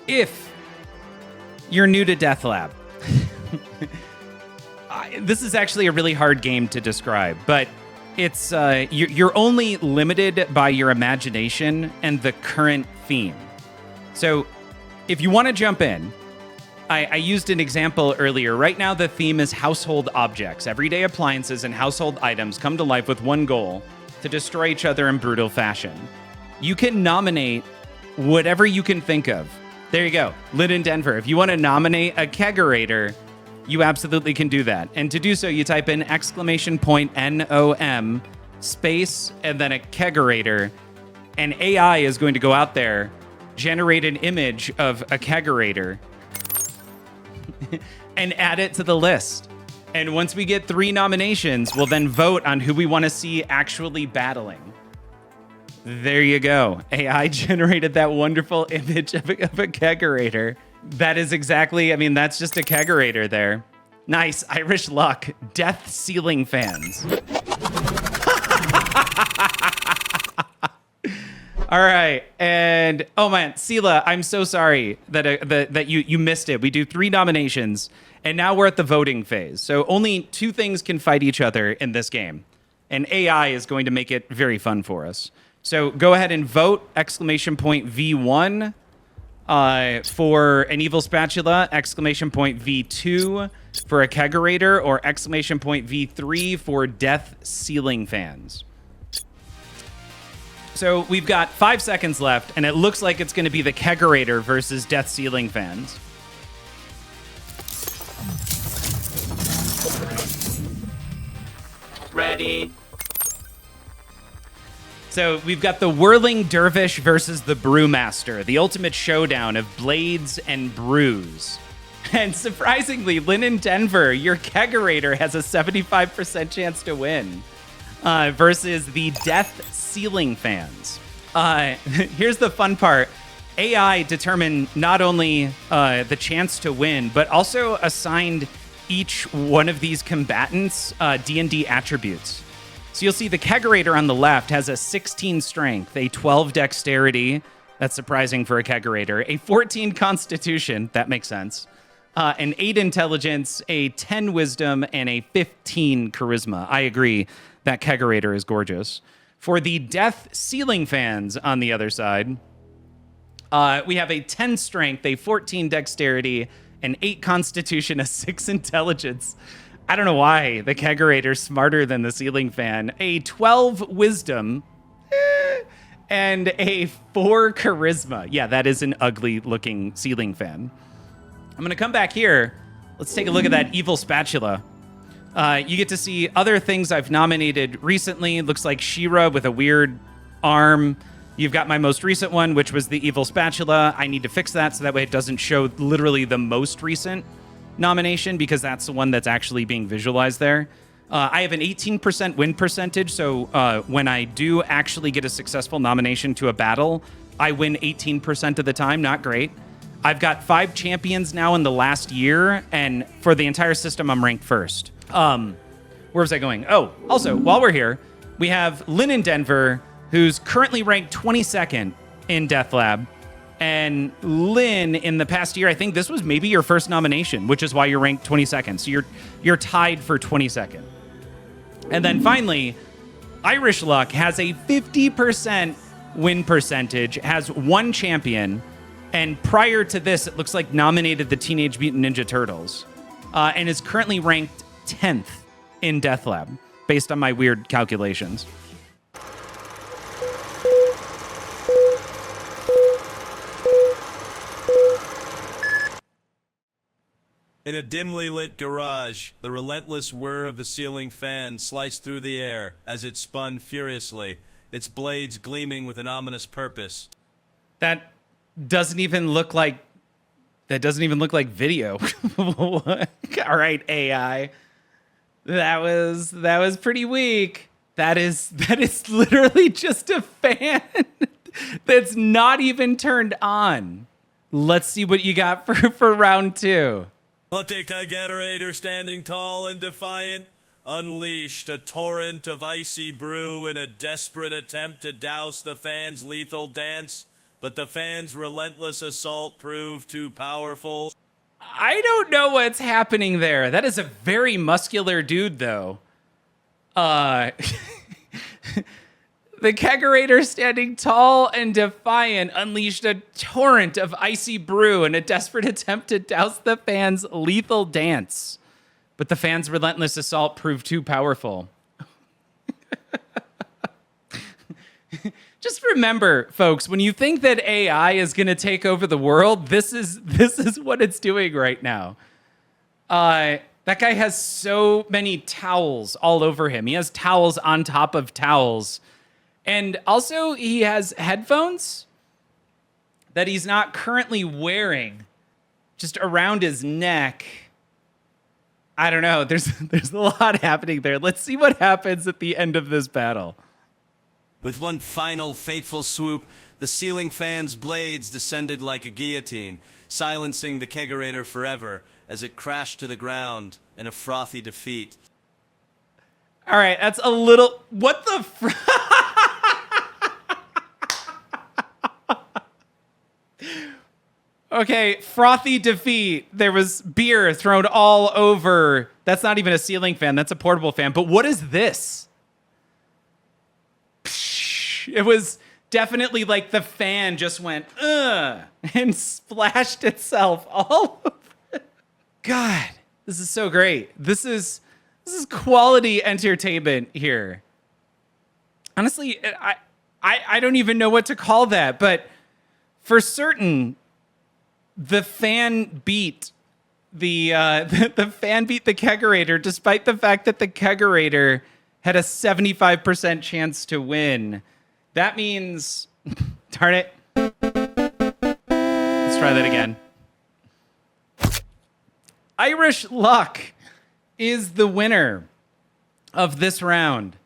If you're new to DeathLab, this is actually a really hard game to describe, but it's you're only limited by your imagination and the current theme. So if you want to jump in, I used an example earlier. Right now, the theme is household objects. Everyday appliances and household items come to life with one goal: to destroy each other in brutal fashion. You can nominate whatever you can think of. There you go. Lynn in Denver. If you want to nominate a Kegerator, you absolutely can do that. And to do so, you type in !NOM space and then a Kegerator. And AI is going to go out there, generate an image of a Kegerator, and add it to the list. And once we get 3 nominations, we'll then vote on who we want to see actually battling. There you go. AI generated that wonderful image of a Kegerator. That is exactly, I mean, that's just a Kegerator there. Nice. Irish luck. Death ceiling fans. All right. And, oh man, Sela, I'm so sorry that you missed it. We do 3 nominations, and now we're at the voting phase. So only 2 things can fight each other in this game. And AI is going to make it very fun for us. So go ahead and vote !V1 for an evil spatula, !V2 for a Kegerator, or !V3 for death ceiling fans. So we've got 5 seconds left, and it looks like it's going to be the Kegerator versus death ceiling fans. Ready. So we've got the Whirling Dervish versus the Brewmaster, the ultimate showdown of blades and brews. And surprisingly, Lynn in Denver, your Kegerator has a 75% chance to win versus the Death Ceiling fans. Here's the fun part. AI determined not only the chance to win, but also assigned each one of these combatants D&D attributes. So you'll see the Kegerator on the left has a 16 strength, a 12 dexterity, that's surprising for a Kegerator, a 14 constitution, that makes sense, an 8 intelligence, a 10 wisdom, and a 15 charisma. I agree, that Kegerator is gorgeous. For the Death Ceiling fans on the other side, we have a 10 strength, a 14 dexterity, an 8 constitution, a 6 intelligence. I don't know why the Kegerator's smarter than the ceiling fan. A 12 wisdom and a 4 charisma. Yeah, that is an ugly looking ceiling fan. I'm going to come back here. Let's take a look at that evil spatula. You get to see other things I've nominated recently. Looks like She-Ra with a weird arm. You've got my most recent one, which was the evil spatula. I need to fix that so that way it doesn't show literally the most recent nomination, because that's the one that's actually being visualized there. I have an 18% win percentage, so when I do actually get a successful nomination to a battle, I win 18% of the time. Not great. I've got 5 champions now in the last year, and for the entire system, I'm ranked first. Where was I going? Oh, also, while we're here, we have Lynn in Denver, who's currently ranked 22nd in DeathLab. And Lynn, in the past year, I think this was maybe your first nomination, which is why you're ranked 22nd. So you're tied for 22nd. And then finally, Irish Luck has a 50% win percentage, has 1 champion, and prior to this, it looks like nominated the Teenage Mutant Ninja Turtles, and is currently ranked 10th in DeathLab, based on my weird calculations. In a dimly lit garage, the relentless whir of the ceiling fan sliced through the air as it spun furiously, its blades gleaming with an ominous purpose. That doesn't even look like video. All right, AI. That was pretty weak. That is literally just a fan that's not even turned on. Let's see what you got for round 2. The Kegerator, standing tall and defiant, unleashed a torrent of icy brew in a desperate attempt to douse the fan's lethal dance. but the fans' relentless assault proved too powerful. I don't know what's happening there. That is a very muscular dude, though. The Kegerator, standing tall and defiant, unleashed a torrent of icy brew in a desperate attempt to douse the fans' lethal dance. But the fans' relentless assault proved too powerful. Just remember, folks, when you think that AI is going to take over the world, this is what it's doing right now. That guy has so many towels all over him. He has towels on top of towels. And also, he has headphones that he's not currently wearing, just around his neck. I don't know. There's a lot happening there. Let's see what happens at the end of this battle. With one final fateful swoop, the ceiling fan's blades descended like a guillotine, silencing the Kegerator forever as it crashed to the ground in a frothy defeat. All right, that's a little... What the... Okay, frothy defeat. There was beer thrown all over. That's not even a ceiling fan. That's a portable fan. But what is this? It was definitely like the fan just went, and splashed itself all over. God, this is so great. This is quality entertainment here. Honestly, I don't even know what to call that, but for certain, the fan beat the fan beat the Kegerator, despite the fact that the Kegerator had a 75% chance to win. That means, darn it. Let's try that again. Irish Luck is the winner of this round.